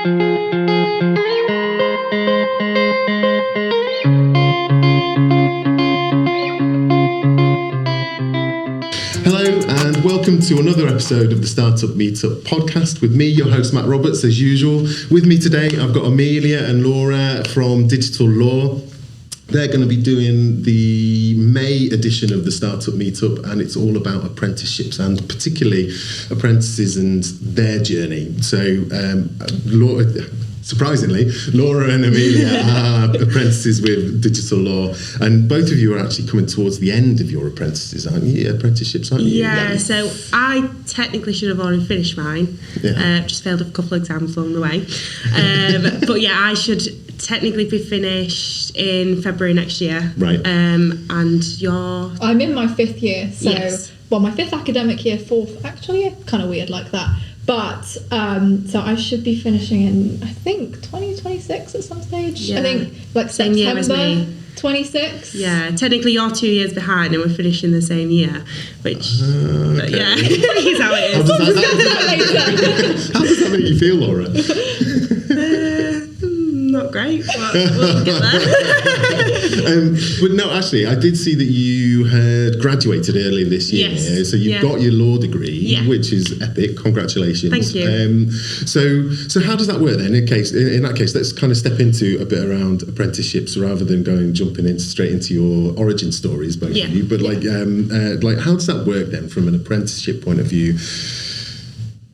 Hello and welcome to another episode of the Startup Meetup podcast with me, your host Matt Roberts, as usual. With me today I've got Amelia and Laura from Digital Law. They're going to be doing the May edition of the Startup Meetup, and it's all about apprenticeships and particularly apprentices and their journey. So Laura, surprisingly, Laura and Amelia are apprentices with Digital Law, and both of you are actually coming towards the end of your apprentices, aren't you? Apprenticeships, aren't you? Yeah, so I technically should have already finished mine. Just failed a couple of exams along the way. But yeah, I should technically be finished in February next year. Right. And you're... I'm in my fifth year, so Yes. well, my fifth academic year, fourth actually, kind of weird like that. But so I should be finishing in, I think, 2026 at some stage. Yeah. I think like Same year as September me. 26. Yeah, technically you're 2 years behind and we're finishing the same year, which, but okay. yeah, is how it is. How does that make you feel, Laura? Not great, but we'll get there. But no, actually, I did see that you had graduated earlier this year. Yes. So you've got your law degree, Yeah. which is epic. Congratulations. Thank you. So how does that work then? In that case, let's kind of step into a bit around apprenticeships rather than jumping in straight into your origin stories, both of you. But like how does that work then from an apprenticeship point of view?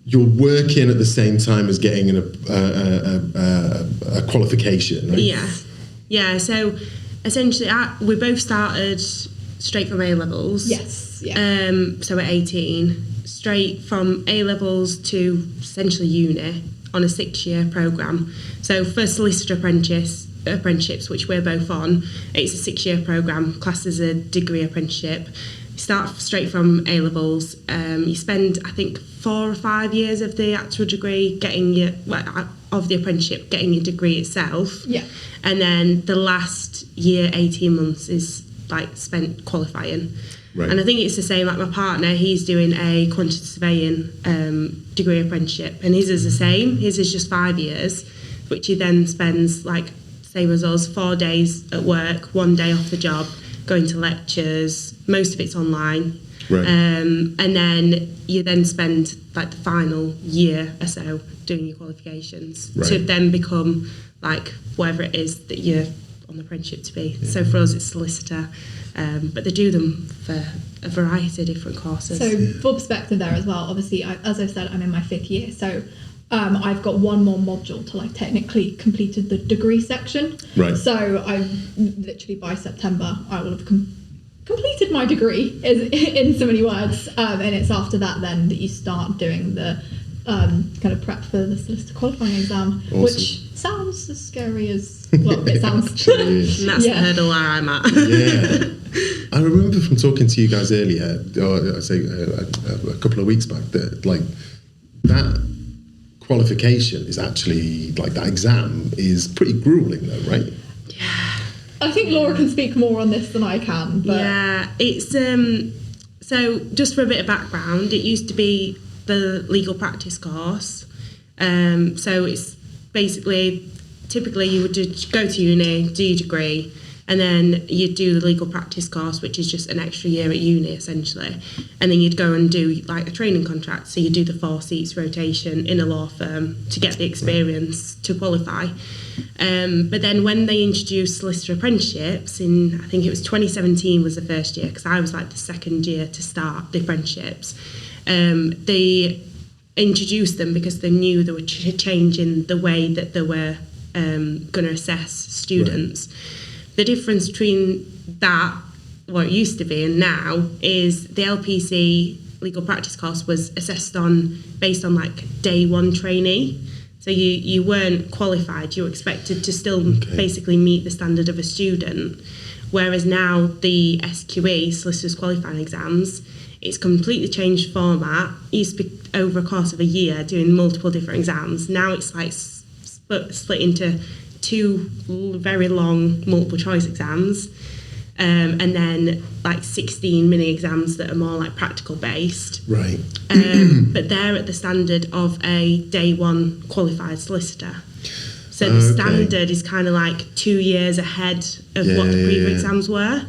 You're working at the same time as getting a qualification, right? Yeah. So essentially, we both started straight from A levels. Yes. Yeah. So at 18, straight from A levels to essentially uni on a 6-year program. So for solicitor apprenticeships, which we're both on, it's a 6-year program, classed as a degree apprenticeship. You start straight from A levels. You spend, I think, 4 or 5 years of the actual degree getting your apprenticeship, getting your degree itself. Yeah. And then the last year, 18 months, is like spent qualifying. Right. And I think it's the same, like my partner, he's doing a quantity surveying degree apprenticeship, and his is the same. His is just 5 years, which he then spends, like, same as us, 4 days at work, 1 day off the job, going to lectures, most of it's online. Right. And then you then spend like the final year or so doing your qualifications to then become like whatever it is that you're on the apprenticeship to be. Yeah. So for us it's solicitor, but they do them for a variety of different courses. So for perspective there as well, obviously, as I said, I'm in my 5th year, so I've got one more module to like technically completed the degree section. Right. So I literally by September I will have completed my degree in so many words, and it's after that then that you start doing the kind of prep for the solicitor qualifying exam. Awesome. Which sounds as scary as it sounds. And that's the hurdle where I'm at. Yeah. I remember from talking to you guys earlier, or I'd say a couple of weeks back, that like that qualification is actually, like, that exam is pretty grueling though, right? Yeah. I think Laura can speak more on this than I can. But yeah, it's so just for a bit of background, it used to be the legal practice course. So it's basically, typically you would go to uni, do your degree, and then you'd do the legal practice course, which is just an extra year at uni essentially, and then you'd go and do like a training contract. So you do the 4 seats rotation in a law firm to get the experience to qualify. But then when they introduced solicitor apprenticeships in, I think it was 2017 was the first year, because I was like the second year to start the apprenticeships, they introduced them because they knew they were changing the way that they were going to assess students. Right. The difference between that, what it used to be, and now is the LPC legal practice course was assessed based on like day one trainee. So you weren't qualified, you were expected to still basically meet the standard of a student. Whereas now the SQE, Solicitors Qualifying Exams, it's completely changed format. It used to be over a course of a year doing multiple different exams. Now it's like split into 2 very long multiple choice exams. and then like 16 mini exams that are more like practical based. Right. But they're at the standard of a day one qualified solicitor. So the standard is kind of like 2 years ahead of what the previous exams were.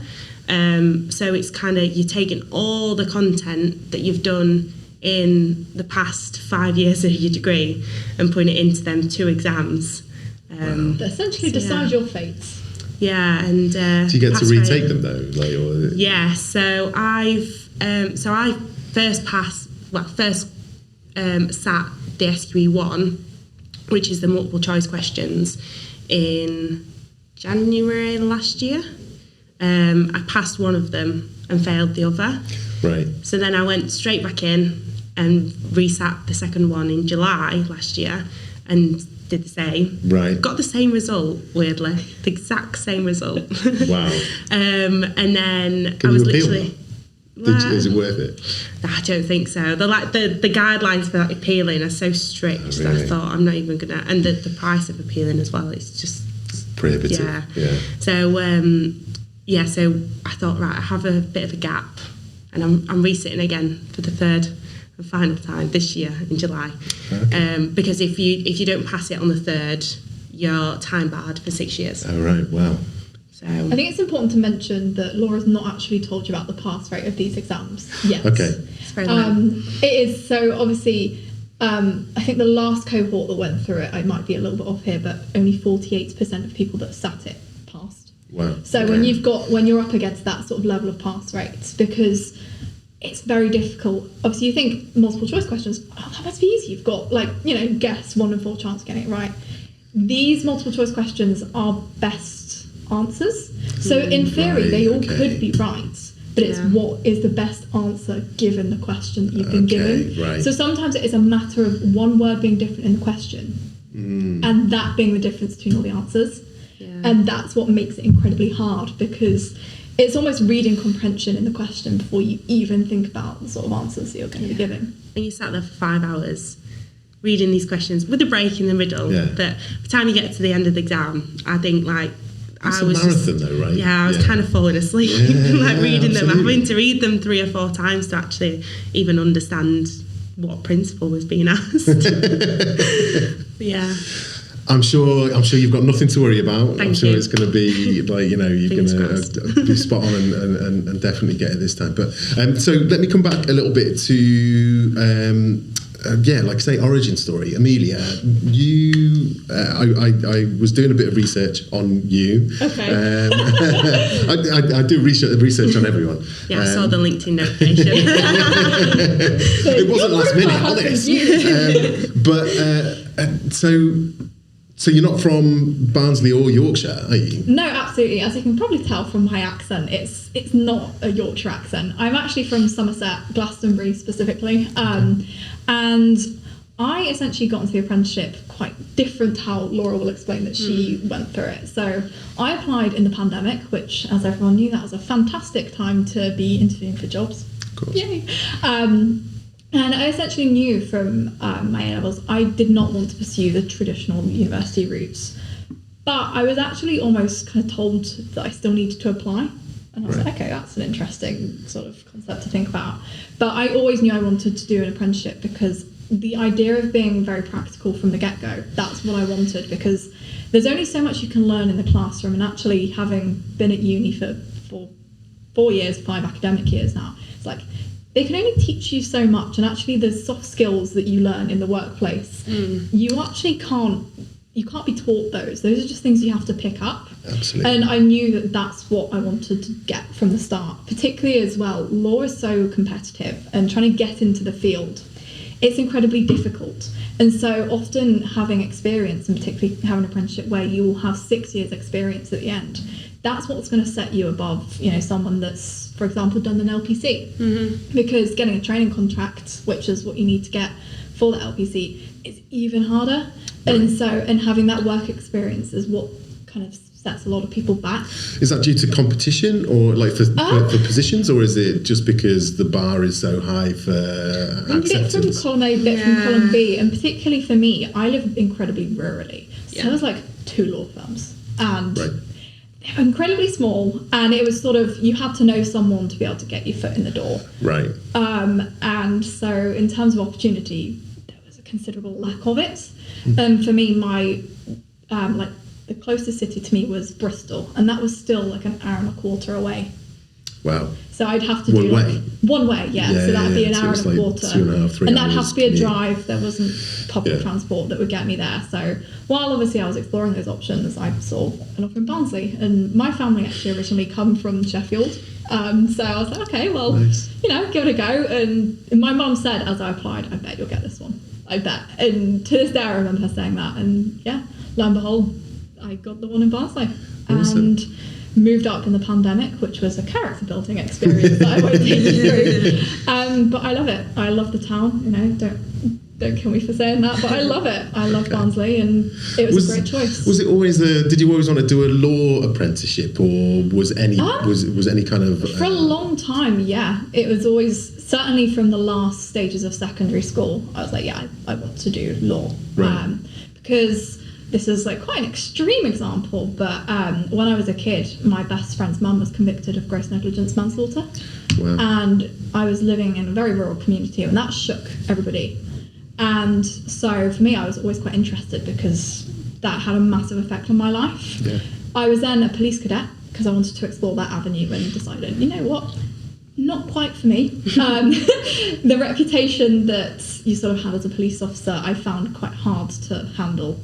So it's kind of, you're taking all the content that you've done in the past 5 years of your degree and putting it into them 2 exams. That essentially decide your fates. Yeah, and do you get to retake them though? Like, or... Yeah, so I first sat the SQE1, which is the multiple choice questions, in January last year. I passed one of them and failed the other. Right. So then I went straight back in and resat the second one in July last year and did the same. Right. Got the same result, weirdly. The exact same result. Wow. And then Can I was you appeal literally... Is it worth it? I don't think so. The guidelines for appealing are so strict that I thought I'm not even gonna. And the price of appealing as well. It's just prohibitive. Yeah. So so I thought, right, I have a bit of a gap, and I'm resitting again for the third and final time this year in July. Okay. Because if you don't pass it on the third, you're time barred for 6 years. Oh right, wow. So I think it's important to mention that Laura's not actually told you about the pass rate of these exams yet. Okay. It's very low. It is, so obviously, I think the last cohort that went through it, I might be a little bit off here, but only 48% of people that sat it passed. Wow. So when you're up against that sort of level of pass rates, because it's very difficult. Obviously, you think multiple choice questions, that must be easy. You've got guess 1 in 4 chance of getting it right. These multiple choice questions are best answers. So in theory, they all could be right, but it's what is the best answer given the question that you've been given. Right. So sometimes it is a matter of one word being different in the question, and that being the difference between all the answers. Yeah. And that's what makes it incredibly hard, because it's almost reading comprehension in the question before you even think about the sort of answers that you're going to be giving. And you sat there for 5 hours reading these questions with a break in the middle. Yeah. That by the time you get to the end of the exam, I think it's a marathon though, right? Yeah, I was kind of falling asleep, reading them, having to read them 3 or 4 times to actually even understand what principle was being asked. Yeah. I'm sure you've got nothing to worry about. Thank I'm sure you. it's going to be you're going to be spot on and definitely get it this time. But so let me come back a little bit to like I say, origin story. Amelia, I was doing a bit of research on you. Okay. I do research on everyone. Yeah, I saw the LinkedIn notification. It wasn't last minute, honest. So you're not from Barnsley or Yorkshire, are you? No, absolutely. As you can probably tell from my accent, it's not a Yorkshire accent. I'm actually from Somerset, Glastonbury specifically. And I essentially got into the apprenticeship quite different to how Laura will explain that she went through it. So I applied in the pandemic, which, as everyone knew, that was a fantastic time to be interviewing for jobs. Of course. Yay. And I essentially knew from my A-levels I did not want to pursue the traditional university routes. But I was actually almost kind of told that I still needed to apply. And I was like, okay, that's an interesting sort of concept to think about. But I always knew I wanted to do an apprenticeship, because the idea of being very practical from the get-go, that's what I wanted, because there's only so much you can learn in the classroom. And actually, having been at uni for 4 years, 5 academic years now, it's like, they can only teach you so much, and actually the soft skills that you learn in the workplace, you actually can't be taught those. Those are just things you have to pick up. Absolutely. And I knew that that's what I wanted to get from the start, particularly as well. Law is so competitive, and trying to get into the field, it's incredibly difficult. And so often having experience, and particularly having an apprenticeship where you will have 6 years experience at the end, that's what's going to set you above, someone that's, for example, done an LPC. Because getting a training contract, which is what you need to get for the LPC, is even harder. Right. And having that work experience is what kind of sets a lot of people back. Is that due to competition, or for positions, or is it just because the bar is so high for acceptance? Bit from column A, bit from column B, and particularly for me, I live incredibly rurally. So there's 2 law firms, and incredibly small, and it was sort of, you had to know someone to be able to get your foot in the door. Right. And so in terms of opportunity, there was a considerable lack of it. For me, my like the closest city to me was Bristol, and that was still like an hour and a quarter away. Wow. So I'd have to One do way? One way, yeah. So that'd be an hour and a quarter. 2.5, 3 and that'd have hours to be a commute. drive. There wasn't public transport that would get me there. So while obviously I was exploring those options, I saw an offer in Barnsley. And my family actually originally come from Sheffield. So I was like, okay, well, you know, give it a go. And my mum said as I applied, I bet you'll get this one. I bet. And to this day I remember her saying that. And yeah, lo and behold, I got the one in Barnsley. Awesome. And moved up in the pandemic, which was a character building experience that I won't take you through. But I love it. I love the town. You know, don't kill me for saying that, but I love it. I love Barnsley, and it was a great choice. Was it always did you always want to do a law apprenticeship, or was any was any kind of for a long time? Yeah, it was always, certainly from the last stages of secondary school, I was like, yeah, I want to do law, right. Because this is like quite an extreme example, but when I was a kid, my best friend's mum was convicted of gross negligence manslaughter. Wow. And I was living in a very rural community, and that shook everybody. And so for me, I was always quite interested because that had a massive effect on my life. Yeah. I was then a police cadet because I wanted to explore that avenue, and decided, you know what, not quite for me. The reputation that you sort of have as a police officer, I found quite hard to handle.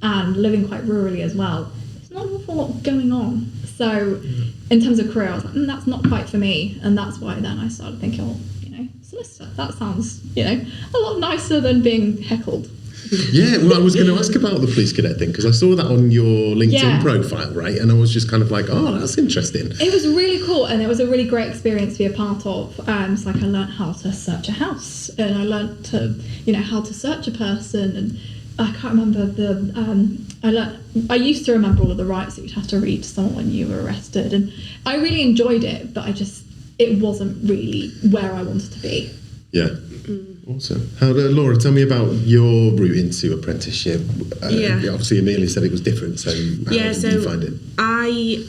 And living quite rurally as well, there's not an awful lot going on. So in terms of career, I was like, that's not quite for me. And that's why then I started thinking, well, you know, solicitor, that sounds, you know, a lot nicer than being heckled. Yeah, well, I was going to ask about the police cadet thing, because I saw that on your LinkedIn profile, right? And I was just kind of like, oh, that's interesting. It was really cool, and it was a really great experience to be a part of. It's like I learned how to search a house, and I learned to, you know, how to search a person, and I can't remember I used to remember all of the rights that you'd have to read to someone when you were arrested, and I really enjoyed it, but it wasn't really where I wanted to be. Yeah. Awesome. Laura, tell me about your route into apprenticeship. Obviously Amelia said it was different, so how did you find it? I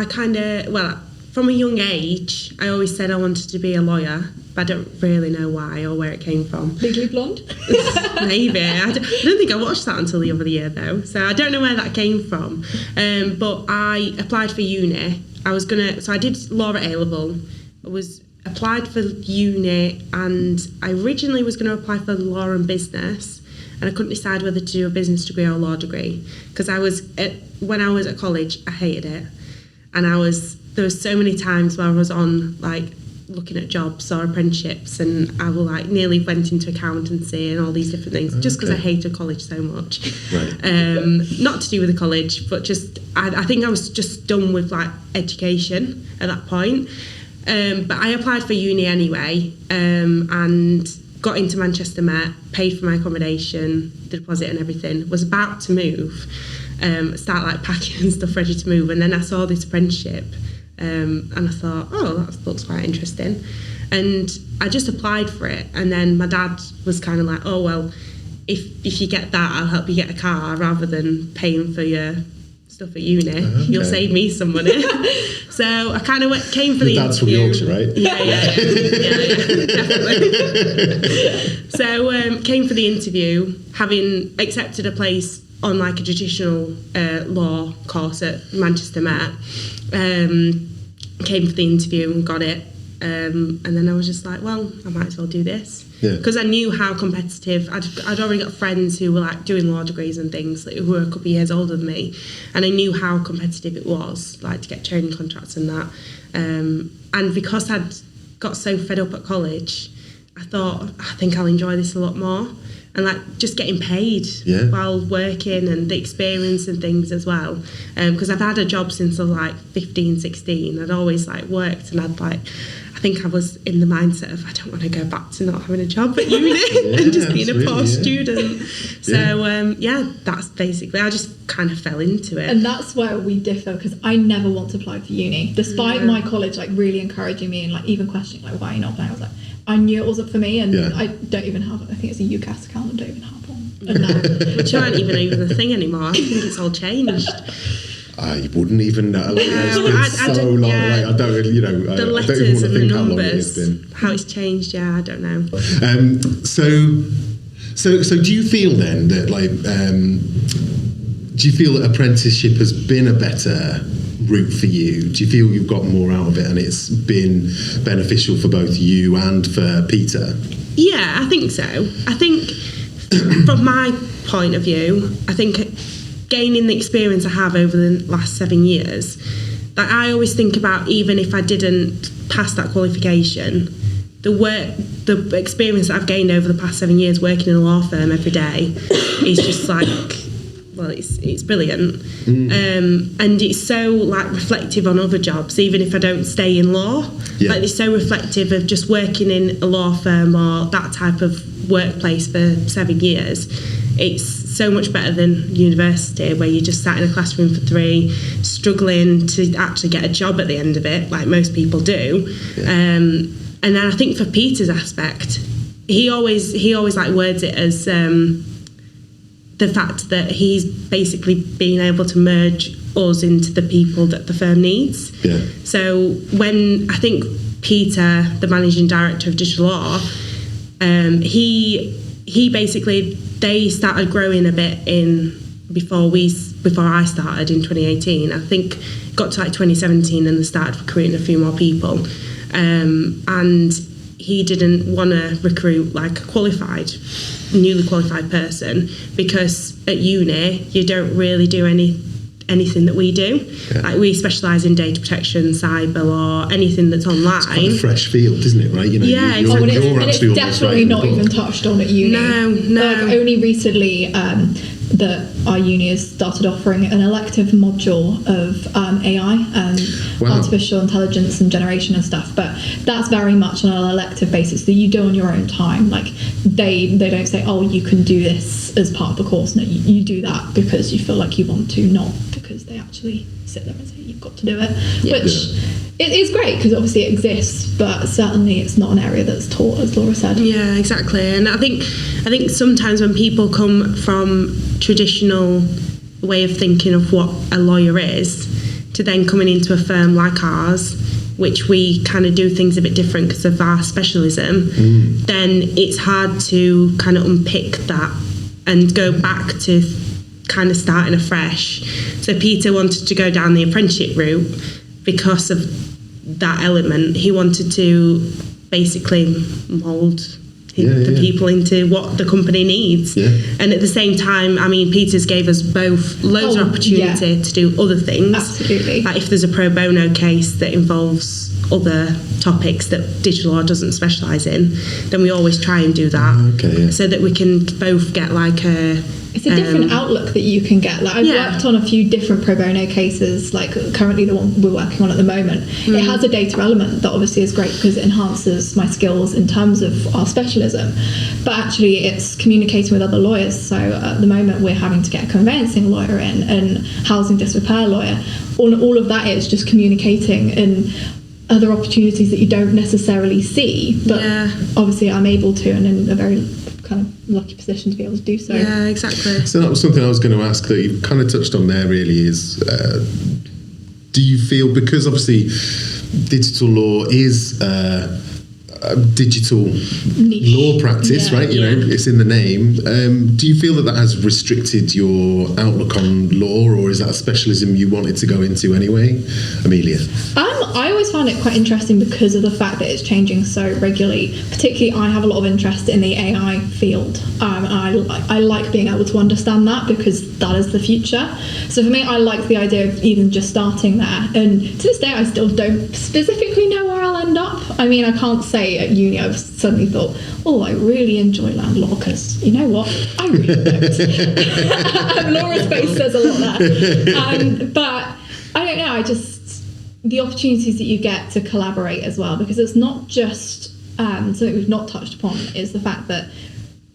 kind of, well, from a young age, I always said I wanted to be a lawyer, but I don't really know why or where it came from. Legally Blonde? Maybe. I don't think I watched that until the other year, though, so I don't know where that came from. But I applied for uni. So I did law at A-level. Applied for uni, and I originally was going to apply for law and business, and I couldn't decide whether to do a business degree or a law degree, because when I was at college, I hated it, and there was so many times where I was on like looking at jobs or apprenticeships, and I will like nearly went into accountancy and all these different things just because I hated college so much. Right. Not to do with the college, but just I think I was just done with like education at that point. But I applied for uni anyway, and got into Manchester Met, paid for my accommodation, the deposit and everything, was about to move, start like packing and stuff ready to move, and then I saw this apprenticeship, and I thought, oh, that looks quite interesting, and I just applied for it, and then my dad was kind of like, oh well, if you get that, I'll help you get a car rather than paying for your stuff at uni. Okay. You'll save me some money. So I kind of came for the Dad's interview. from Yorkshire, right? Yeah, definitely. So came for the interview, having accepted a place on like a traditional law course at Manchester Met. Came for the interview and got it. And then I was just like, well, I might as well do this. Because I knew how competitive. I'd already got friends who were like doing law degrees and things, like, who were a couple of years older than me, and I knew how competitive it was, like to get training contracts and that. And because I'd got so fed up at college, I thought, I think I'll enjoy this a lot more, and like just getting paid while working, and the experience and things as well. Because I've had a job since I was like 15, 16. I'd always like worked, and I'd like, I think I was in the mindset of I don't want to go back to not having a job at uni and just being a poor student. So that's basically, I just kind of fell into it. And that's where we differ, because I never want to apply for uni, despite my college like really encouraging me and like even questioning like why are you not applying. I was like, I knew it wasn't for me, and I don't even have it. I think it's a UCAS account. I don't even have one. Which aren't even a thing anymore. I think it's all changed. I wouldn't even know. Like, it's No, been I so don't- long. yeah. Like, I don't really, The I don't even letters want to and the think how long it has numbers, been. how it's changed, I don't know. So do you feel then that do you feel that apprenticeship has been a better route for you? Do you feel you've got more out of it and it's been beneficial for both you and for Peter? Yeah, I think so. I think from my point of view, I think gaining the experience I have over the last 7 years, that I always think about, even if I didn't pass that qualification, the experience that I've gained over the past 7 years working in a law firm every day is just like, well, it's brilliant. And it's so like reflective on other jobs, even if I don't stay in law. Yeah. Like, it's so reflective of just working in a law firm or that type of workplace for 7 years. It's so much better than university, where you just sat in a classroom for 3, struggling to actually get a job at the end of it, like most people do. Yeah. And then I think for Peter's aspect, he always like words it as the fact that he's basically being able to merge us into the people that the firm needs. Yeah. So when I think Peter, the managing director of Digital Law, he basically, they started growing a bit before I started in 2018. I think got to like 2017 and they started recruiting a few more people. And he didn't want to recruit like a newly qualified person, because at uni you don't really do anything that we do. Yeah. Like, we specialise in data protection, cyber law, anything that's online. It's quite a fresh field, isn't it? Right? You know, yeah, you're it's definitely not even touched on at uni. No. Like, only recently that our uni has started offering an elective module of AI and artificial intelligence and generation and stuff, but that's very much on an elective basis that you do on your own time. Like, they don't say, oh, you can do this as part of the course. No, you do that because you feel like you want to, not because they actually sit there and say you've got to do it. Yeah. Which it is great, because obviously it exists, but certainly it's not an area that's taught, as Laura said. Yeah, exactly. And I think sometimes when people come from traditional way of thinking of what a lawyer is, to then coming into a firm like ours, which we kind of do things a bit different because of our specialism, then it's hard to kind of unpick that and go back to kind of starting afresh. So Peter wanted to go down the apprenticeship route because of that element. He wanted to basically mould the people into what the company needs. Yeah. And at the same time, I mean, Peter's gave us both loads of opportunity to do other things. Absolutely. Like, if there's a pro bono case that involves other topics that digital law doesn't specialise in, then we always try and do that, so that we can both get like it's a different outlook that you can get. Like, I've worked on a few different pro bono cases, like currently the one we're working on at the moment. It has a data element that obviously is great because it enhances my skills in terms of our specialism, but actually it's communicating with other lawyers. So at the moment we're having to get a conveyancing lawyer in and housing disrepair lawyer. All of that is just communicating in other opportunities that you don't necessarily see, but obviously I'm able to, and in a very kind of lucky position to be able to do so. Yeah, exactly. So that was something I was going to ask that you've kind of touched on there, really, is do you feel, because obviously digital law is digital niche law practice, right? You know, it's in the name. Do you feel that has restricted your outlook on law, or is that a specialism you wanted to go into anyway? Amelia? I always found it quite interesting because of the fact that it's changing so regularly. Particularly, I have a lot of interest in the AI field. I like being able to understand that, because that is the future. So for me, I like the idea of even just starting there. And to this day, I still don't specifically know where I'll end up. I mean, I can't say at uni I've suddenly thought, oh, I really enjoy land law, because you know what? I really don't. Laura's face says a lot there. But I don't know, the opportunities that you get to collaborate as well, because it's not just something we've not touched upon, is the fact that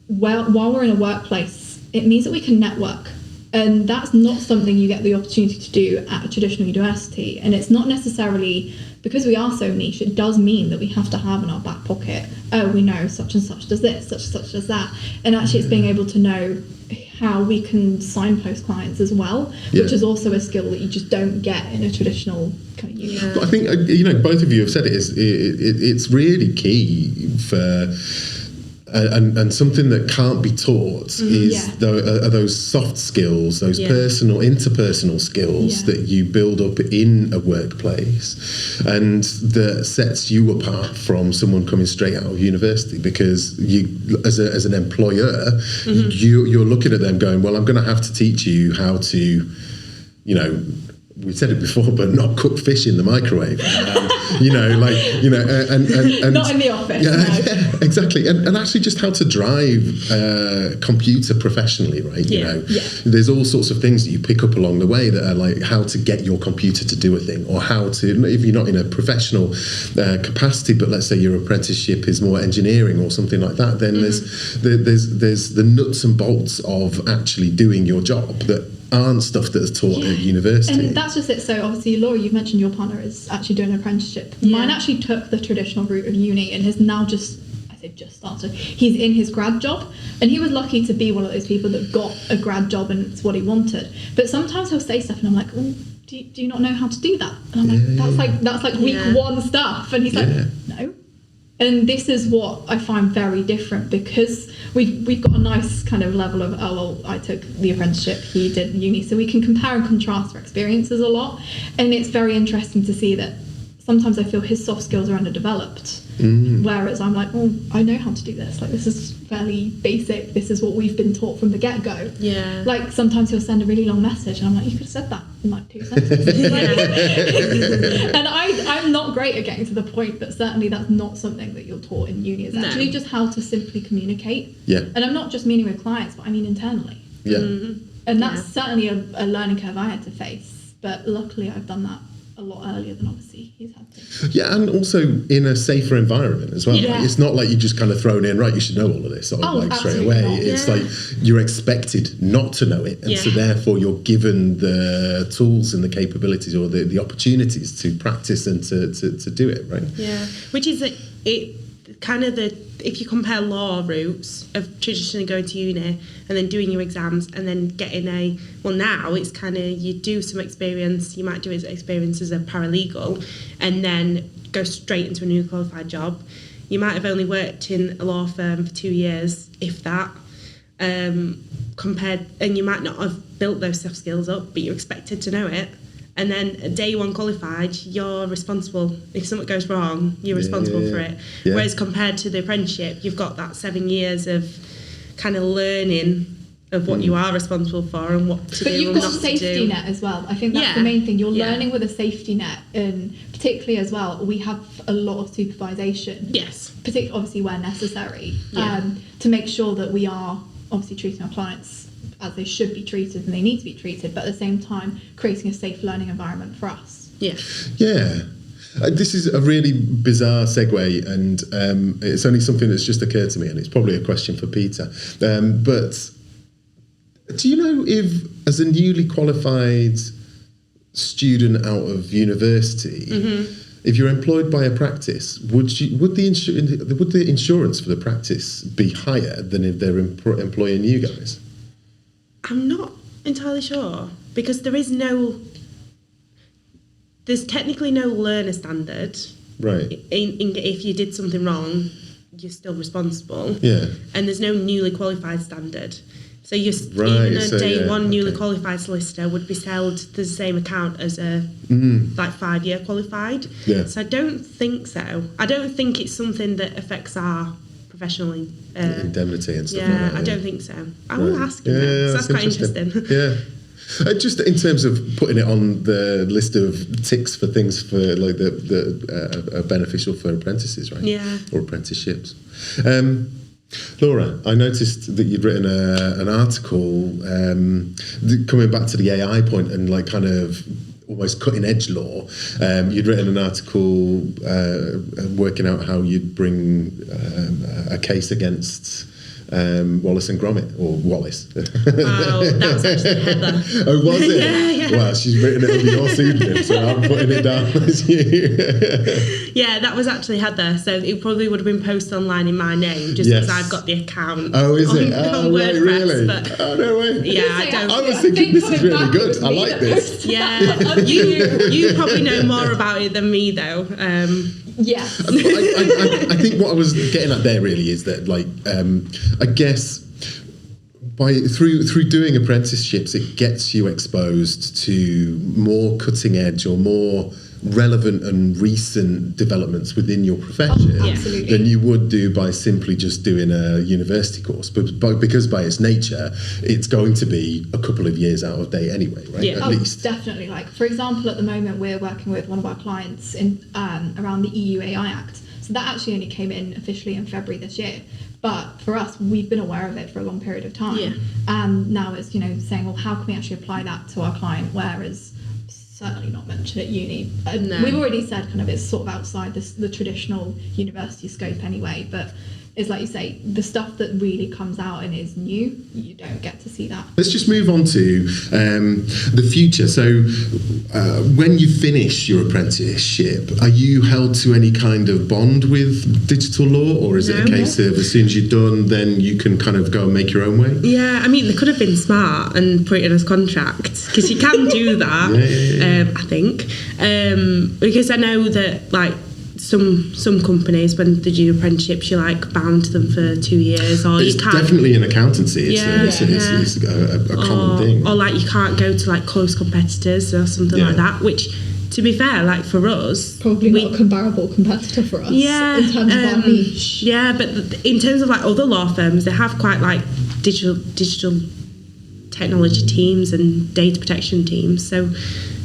while we're in a workplace, it means that we can network, and that's not something you get the opportunity to do at a traditional university. And it's not necessarily because we are so niche, it does mean that we have to have in our back pocket, oh, we know such and such does this, such and such does that. And actually it's being able to know how we can signpost clients as well, which is also a skill that you just don't get in a traditional kind of uni. But I think, both of you have said it's really key for... And something that can't be taught is those soft skills, those interpersonal skills that you build up in a workplace, and that sets you apart from someone coming straight out of university. Because you, as an employer, you're looking at them going, well, I'm going to have to teach you how to, we said it before, but not cook fish in the microwave. And not in the office. Yeah, exactly. And actually just how to drive a computer professionally, right? There's all sorts of things that you pick up along the way that are like how to get your computer to do a thing, or how to, if you're not in a professional capacity, but let's say your apprenticeship is more engineering or something like that, then there's the nuts and bolts of actually doing your job that aren't stuff that's taught at university. And that's just it. So obviously, Laura, you've mentioned your partner is actually doing an apprenticeship. Mine actually took the traditional route of uni and has now just started. He's in his grad job, and he was lucky to be one of those people that got a grad job and it's what he wanted. But sometimes he'll say stuff and I'm like, oh, do you not know how to do that? And I'm that's like week one stuff. And he's like, no. And this is what I find very different, because we've got a nice kind of level of, I took the apprenticeship, he did uni, so we can compare and contrast our experiences a lot. And it's very interesting to see that sometimes I feel his soft skills are underdeveloped, whereas I'm like, I know how to do this. Like, this is fairly basic. This is what we've been taught from the get-go. Yeah. Like, sometimes he'll send a really long message, and I'm like, you could have said that in like 2 sentences. And I'm not great at getting to the point, but certainly that's not something that you're taught in uni. It's actually just how to simply communicate. Yeah. And I'm not just meaning with clients, but I mean internally. Yeah. And that's certainly a learning curve I had to face. But luckily I've done that a lot earlier than obviously he's had to. Yeah, and also in a safer environment as well. Yeah. Right? It's not like you're just kind of thrown in, right, you should know all of this straight away. Not. It's like you're expected not to know it, and so therefore you're given the tools and the capabilities or the opportunities to practice and to do it, right? Yeah, which is if you compare law routes of traditionally going to uni and then doing your exams and then getting now it's kind of, you do some experience, you might do experience as a paralegal and then go straight into a newly qualified job. You might have only worked in a law firm for 2 years, if that, and you might not have built those soft skills up, but you're expected to know it. And then at day one qualified, you're responsible. If something goes wrong, you're responsible for it. Yeah. Whereas compared to the apprenticeship, you've got that 7 years of kind of learning of what you are responsible for and what to do and not to do. But you've got a safety net as well. I think that's the main thing. You're learning with a safety net, and particularly as well, we have a lot of supervisation. Yes. Particularly, obviously, where necessary, to make sure that we are obviously treating our clients as they should be treated and they need to be treated, but at the same time creating a safe learning environment for us. This is a really bizarre segue, and it's only something that's just occurred to me, and it's probably a question for Peter, but do you know if, as a newly qualified student out of university, if you're employed by a practice, would the insurance for the practice be higher than if they're employing you guys? I'm not entirely sure, because there's technically no learner standard. Right. If you did something wrong, you're still responsible. Yeah. And there's no newly qualified standard. So even a day one newly qualified solicitor would be held to the same account as a 5-year qualified. Yeah. So I don't think so. I don't think it's something that affects our professional indemnity and stuff like that. I don't think so. I will ask him though, so that's quite interesting. Just in terms of putting it on the list of ticks for things for like the are beneficial for apprentices, right? Yeah. Or apprenticeships. Laura, I noticed that you'd written an article coming back to the AI point and like kind of almost cutting edge law. You'd written an article working out how you'd bring a case against Wallace and Gromit, or Wallace. Oh, that was actually Heather. Oh, was it? Yeah. Well, she's written it under your pseudonym, so I'm putting it down as you. Yeah, that was actually Heather. So it probably would have been posted online in my name, just because I've got the account. Oh, is it? On Oh, right, WordPress, really? but Oh, no way. yeah, I don't. I was thinking this is really good. I like this. Yeah, you probably know more about it than me, though. Yes. I think what I was getting at there really is that, like, I guess through doing apprenticeships, it gets you exposed to more cutting edge or more relevant and recent developments within your profession Absolutely. than you would do by simply just doing a university course. But because by its nature, it's going to be a couple of years out of date anyway, right? Yeah. At least. Definitely. Like, for example, at the moment, we're working with one of our clients in around the EU AI Act. So that actually only came in officially in February this year. But for us, we've been aware of it for a long period of time. Yeah. And now it's, saying, well, how can we actually apply that to our client? Whereas certainly not mentioned at uni. No. We've already said kind of it's sort of outside the traditional university scope anyway, but it's like you say, the stuff that really comes out and is new, you don't get to see that. Let's just move on to the future. So when you finish your apprenticeship, are you held to any kind of bond with digital law, or is it a case of as soon as you're done, then you can kind of go and make your own way? Yeah, I mean, they could have been smart and put it in as contract, because you can do that, I think. Because I know that, like, some companies, when they do apprenticeships, you're like bound to them for 2 years, or It's you can't. definitely in accountancy. It's a common thing. Or like you can't go to like close competitors or something like that. Which, to be fair, like for us, Probably not a comparable competitor for us. Yeah, in terms of our niche. Yeah, but in terms of like other law firms, they have quite like digital technology teams and data protection teams. So,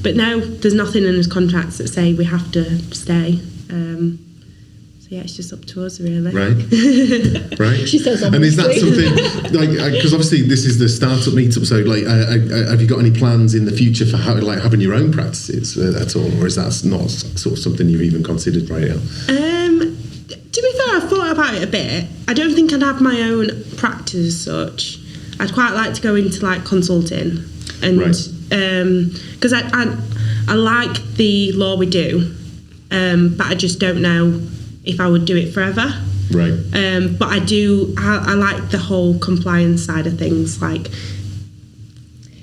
but now there's nothing in those contracts that say we have to stay. So yeah, it's just up to us, really. Right. She says, and is that something like, because obviously this is the startup meetup, so like have you got any plans in the future for how, like, having your own practices at all, or is that not sort of something you've even considered right now? To be fair, I've thought about it a bit. I don't think I'd have my own practice as such. I'd quite like to go into like consulting, and because I like the law we do. But I just don't know if I would do it forever. Right. But I like the whole compliance side of things, like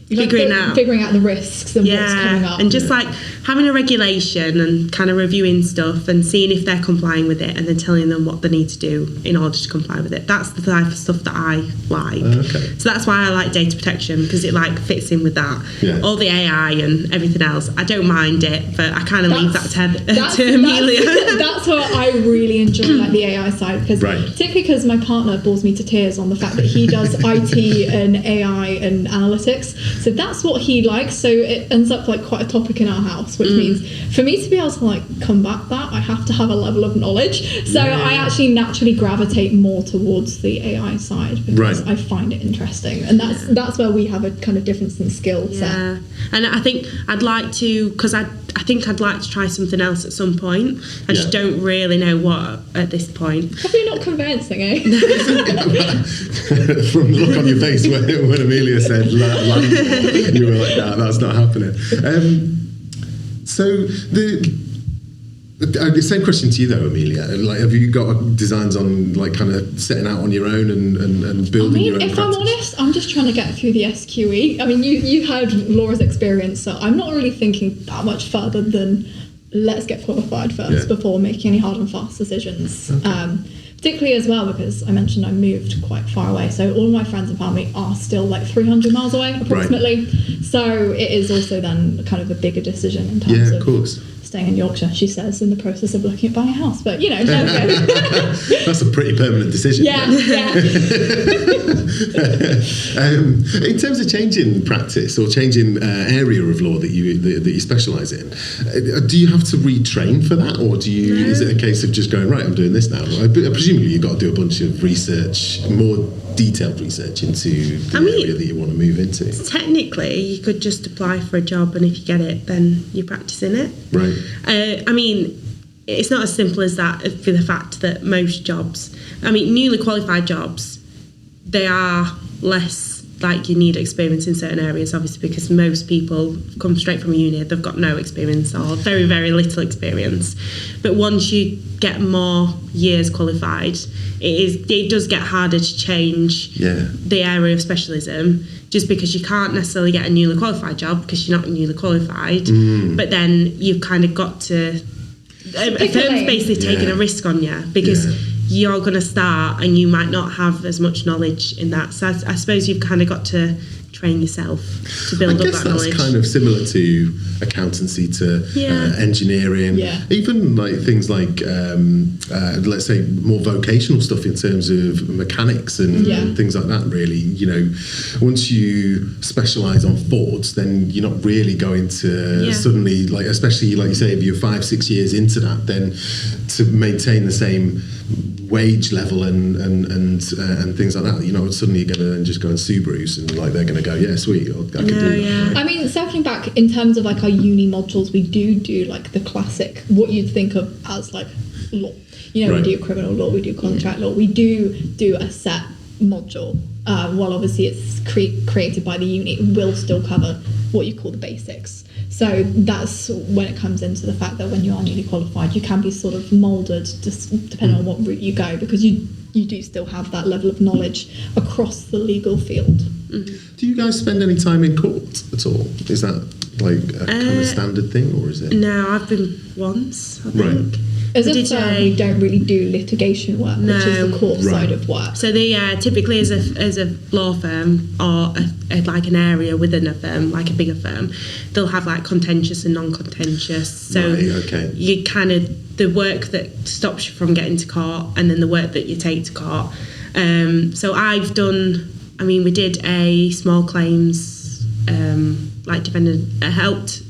figuring out the risks and what's coming up. and just like having a regulation and kind of reviewing stuff and seeing if they're complying with it, and then telling them what they need to do in order to comply with it. That's the type of stuff that I like. Okay. So that's why I like data protection, because it like fits in with that. Yeah. All the AI and everything else, I don't mind it, but I kind of leave that to Amelia. That's what I really enjoy, like the AI side, because particularly because my partner bores me to tears on the fact that he does IT and AI and analytics. So that's what he likes. So it ends up like quite a topic in our house, which means for me to be able to like combat that, I have to have a level of knowledge. So I actually naturally gravitate more towards the AI side, because I find it interesting, and that's where we have a kind of difference in skill set. Yeah, and I think I'd like to, because I think I'd like to try something else at some point. I just don't really know what at this point. Probably not convincing, eh? From the look on your face when Amelia said land, you were like, nah, that's not happening. So the same question to you though, Amelia. Like, have you got designs on like kind of setting out on your own and building your own if practice? I'm honest, I'm just trying to get through the SQE. I mean, you had Laura's experience, so I'm not really thinking that much further than let's get qualified first before making any hard and fast decisions. Okay. Particularly as well because I mentioned I moved quite far away, so all of my friends and family are still like 300 miles away approximately. So it is also then kind of a bigger decision in terms of staying in Yorkshire, she says, in the process of looking at buying a house. But you know, that's a pretty permanent decision. Yeah. In terms of changing practice or changing area of law that you specialise in, do you have to retrain for that, or do you? Is it a case of just going, right, I'm doing this now? Presumably you've got to do a bunch of research, more detailed research into the area that you want to move into. Technically, you could just apply for a job, and if you get it, then you're practicing it. Right. I mean, it's not as simple as that, for the fact that most jobs, I mean, newly qualified jobs, they are less like you need experience in certain areas, obviously, because most people come straight from uni, they've got no experience or very, very little experience. But once you get more years qualified, it does get harder to change the area of specialism, just because you can't necessarily get a newly qualified job because you're not newly qualified. But then you've kind of got to... A firm's basically taking a risk on you, because you're going to start and you might not have as much knowledge in that. So I suppose you've kind of got to train yourself to build up that knowledge. I guess that's kind of similar to accountancy, to engineering, even like things like let's say more vocational stuff in terms of mechanics and things like that. Really, you know, once you specialise on Fords, then you're not really going to suddenly, like, especially like you say, if you're 5-6 years into that, then to maintain the same wage level and things like that, you know, suddenly you're going to then just go on Subarus and like they're going to go, yeah, sweet, I can do that. I mean, circling back in terms of like our uni modules, we do like the classic, what you'd think of as like law. You know, we do criminal law, we do contract law, we do a set module. While obviously it's created by the uni, it will still cover what you call the basics. So that's when it comes into the fact that when you are newly qualified, you can be sort of moulded just depending on what route you go, because you do still have that level of knowledge across the legal field. Do you guys spend any time in court at all? Is that like a kind of standard thing, or is it? No, I've been once, I think. As a firm, we don't really do litigation work, which is the court side of work. So they typically, as a law firm or like an area within a firm, like a bigger firm, they'll have like contentious and non-contentious. So you kind of, the work that stops you from getting to court, and then the work that you take to court. So I've done, I mean, we did a small claims, like defendant, helped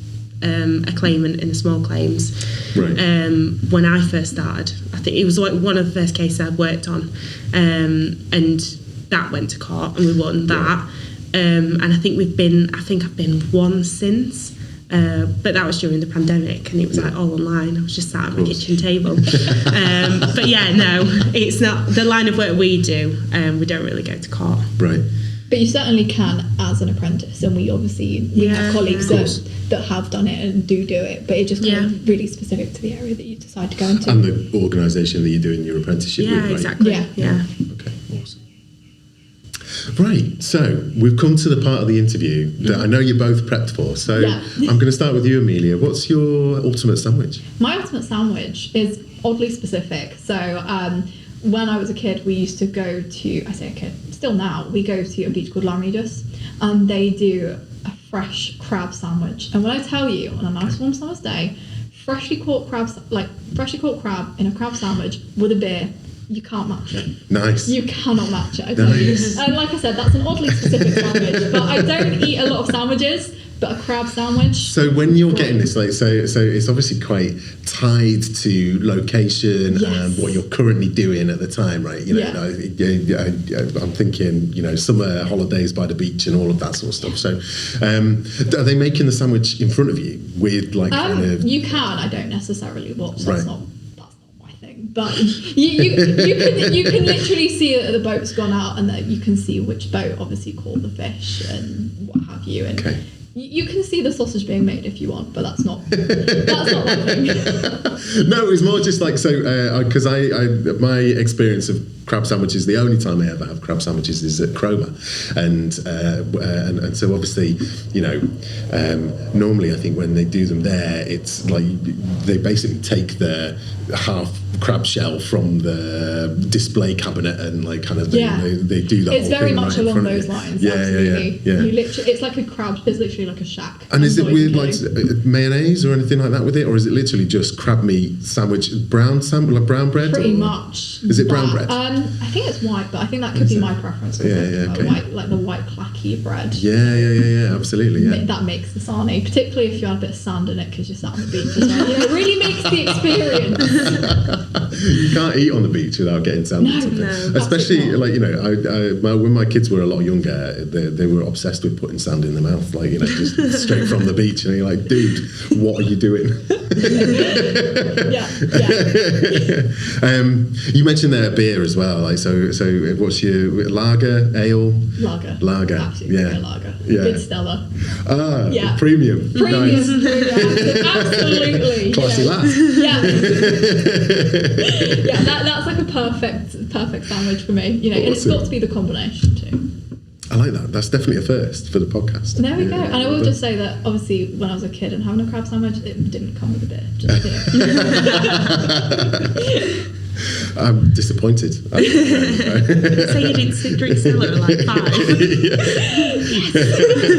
a claimant in a small claims when I first started. I think it was like one of the first cases I worked on, and that went to court and we won that. And I think I've been one since, but that was during the pandemic and it was like all online. I was just sat at my kitchen table. But yeah, no, it's not the line of work we do. We don't really go to court. Right. But you certainly can as an apprentice, and we have colleagues that have done it and do it, but it just kind of really specific to the area that you decide to go into. And the organisation that you're doing your apprenticeship with, right? Exactly. Yeah. Okay, awesome. Right, so we've come to the part of the interview that I know you're both prepped for. So I'm going to start with you, Amelia. What's your ultimate sandwich? My ultimate sandwich is oddly specific. So when I was a kid, we used to go to, I say a kid, still now, we go to a beach called Lamridus, and they do a fresh crab sandwich. And when I tell you, on a nice warm summer's day, freshly caught crab in a crab sandwich with a beer, you can't match it. Nice. You cannot match it, I tell you. And like I said, that's an oddly specific sandwich, but I don't eat a lot of sandwiches, but a crab sandwich. So when you're getting this, like, so it's obviously quite tied to location and what you're currently doing at the time, right? You know, I'm thinking, you know, summer holidays by the beach and all of that sort of stuff. So, are they making the sandwich in front of you with like kind of? You can. I don't necessarily watch. That's not my thing. But you can literally see that the boat's gone out, and that you can see which boat obviously caught the fish and what have you. And you can see the sausage being made if you want, but that's not my thing. No, it was more just like, so because my experience of crab sandwiches, the only time I ever have crab sandwiches is at Cromer, and so obviously, you know, normally I think when they do them there, it's like they basically take the half crab shell from the display cabinet and like kind of they do that. It's whole very thing much right along those lines. Absolutely. You literally, it's like a crab. It's literally like a shack. And is it with like mayonnaise or anything like that with it, or is it literally just crab meat sandwich, brown bread? Pretty much. Is it brown bread? I think it's white, but I think that could be my preference. White, like the white clacky bread. Yeah, absolutely. Yeah. That makes the sarnie, particularly if you have a bit of sand in it because you're sat on the beach as well. It really makes the experience. You can't eat on the beach without getting sand. No, especially like when my kids were a lot younger, they were obsessed with putting sand in their mouth, like just straight from the beach, and you're like, dude, what are you doing? You mentioned there beer as well, like so what's your lager, ale? Lager, absolutely. Lager, good Stella. Premium. Nice. Absolutely. Classy lass. That's like a perfect sandwich for me. And it's got to be the combination too. I like that. That's definitely a first for the podcast. There we go. And I will just say that obviously when I was a kid and having a crab sandwich, it didn't come with a beer. Just I'm disappointed. So you didn't drink Stella at like 5?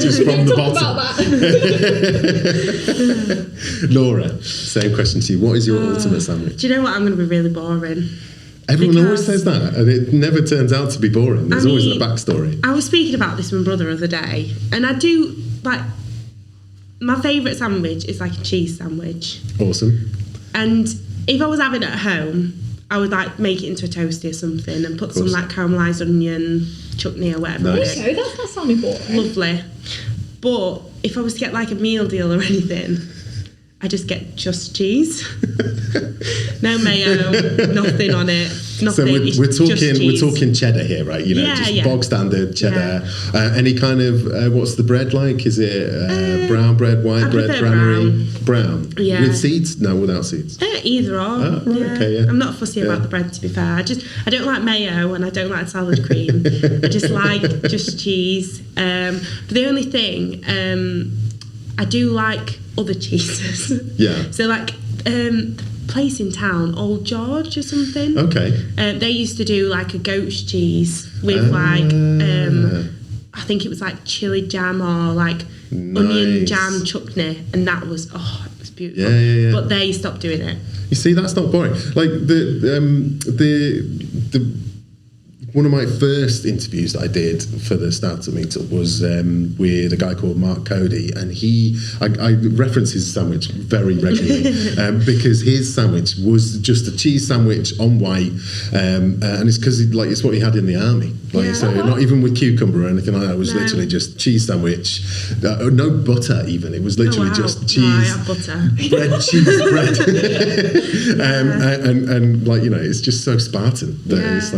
Just from the bottom. About that. Laura, same question to you. What is your ultimate sandwich? Do you know what? I'm going to be really boring. Everyone always says that, and it never turns out to be boring. There's always a backstory. I was speaking about this with my brother the other day, and I do like my favourite sandwich is like a cheese sandwich. Awesome. And if I was having it at home, I would like make it into a toasty or something and put some like caramelised onion chutney or whatever. Nice. Okay, that's not sounding boring. Lovely. But if I was to get like a meal deal or anything, I just get just cheese. No mayo, nothing on it. Nothing. So we're talking cheddar here, right? Just bog standard cheddar. Yeah. Any kind of what's the bread like? Is it brown bread, white bread, granary? Brown. Yeah. With seeds? No, without seeds. Either or. Oh, right, okay, yeah. I'm not fussy about the bread, to be fair. I don't like mayo and I don't like salad cream. I just like just cheese. But the only thing I do like other cheeses. Yeah. So like the place in town, Old George or something. Okay. They used to do like a goat's cheese with I think it was like chili jam or like onion jam chutney, and that was it was beautiful. Yeah. But they stopped doing it. You see, that's not boring. Like the one of my first interviews that I did for the Startup Meetup was with a guy called Mark Cody, and I reference his sandwich very regularly because his sandwich was just a cheese sandwich on white, and it's because it's what he had in the army. So not even with cucumber or anything like that. It was literally just cheese sandwich, no butter even. It was literally just cheese, I have butter. bread, and it's just so Spartan that it's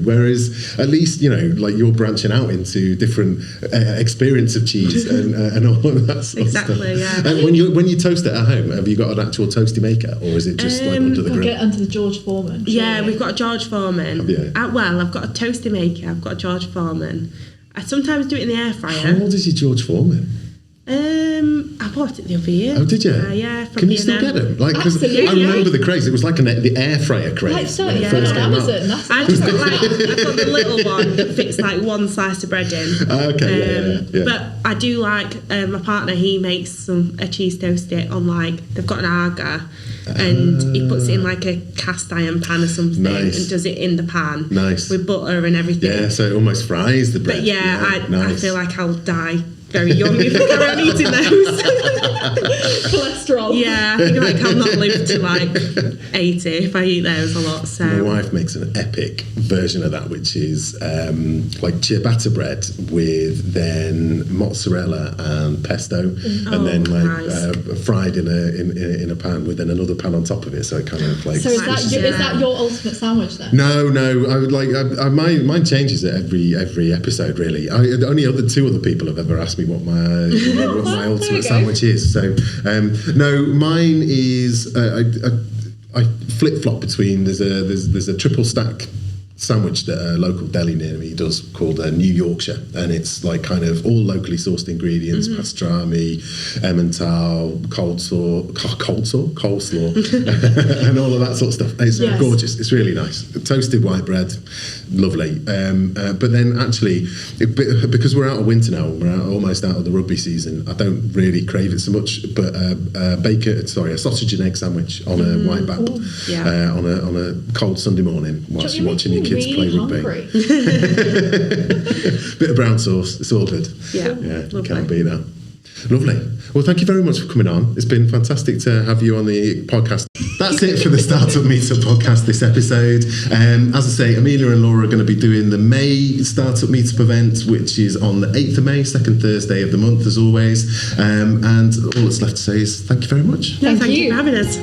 whereas at least you're branching out into different experience of cheese and all of that sort of stuff. Exactly, yeah. And when you toast it at home, have you got an actual toasty maker, or is it just under the grill? Get under the George Foreman. Yeah, we've got a George Foreman. Yeah. I've got a toasty maker. I've got a George Foreman. I sometimes do it in the air fryer. How old is your George Foreman? I bought it the other year. Oh, did you? Yeah. From Can you still get them? Because I Absolutely. remember the craze. It was like the air fryer craze when it first came out. I've just got I've got the little one that fits like one slice of bread in. Okay. Yeah. But I do like my partner. He makes a cheese toasty on they've got an Aga, and he puts it in like a cast iron pan or something, and does it in the pan with butter and everything. Yeah, so it almost fries the bread. But I feel like I'll die very young if I carry on eating those. Cholesterol. Yeah, I think I'll not live to 80 if I eat those a lot. So my wife makes an epic version of that, which is like ciabatta bread with then mozzarella and pesto, and then fried in a pan with then another pan on top of it. So it kind of like. So is that your ultimate sandwich then? No. I would mine changes at every episode really. Only two other people have ever asked me what my ultimate sandwich is. So no, mine is I flip flop between there's a triple stack sandwich that a local deli near me does called New Yorkshire, and it's like kind of all locally sourced ingredients, pastrami, Emmental, coleslaw, and all of that sort of stuff. It's gorgeous. It's really nice. Toasted white bread, lovely. But then actually, because we're out of winter now, we're almost out of the rugby season, I don't really crave it so much. But a sausage and egg sandwich on a white bap on a cold Sunday morning whilst you're watching your kids play rugby. Bit of brown sauce, it's all good. Yeah, you can't beat that. Lovely. Well, thank you very much for coming on. It's been fantastic to have you on the podcast. That's it for the Startup Meetup podcast this episode. As I say, Amelia and Laura are going to be doing the May StartUp Meetup event, which is on the 8th of May, second Thursday of the month, as always. And all that's left to say is thank you very much. Thank you for having us.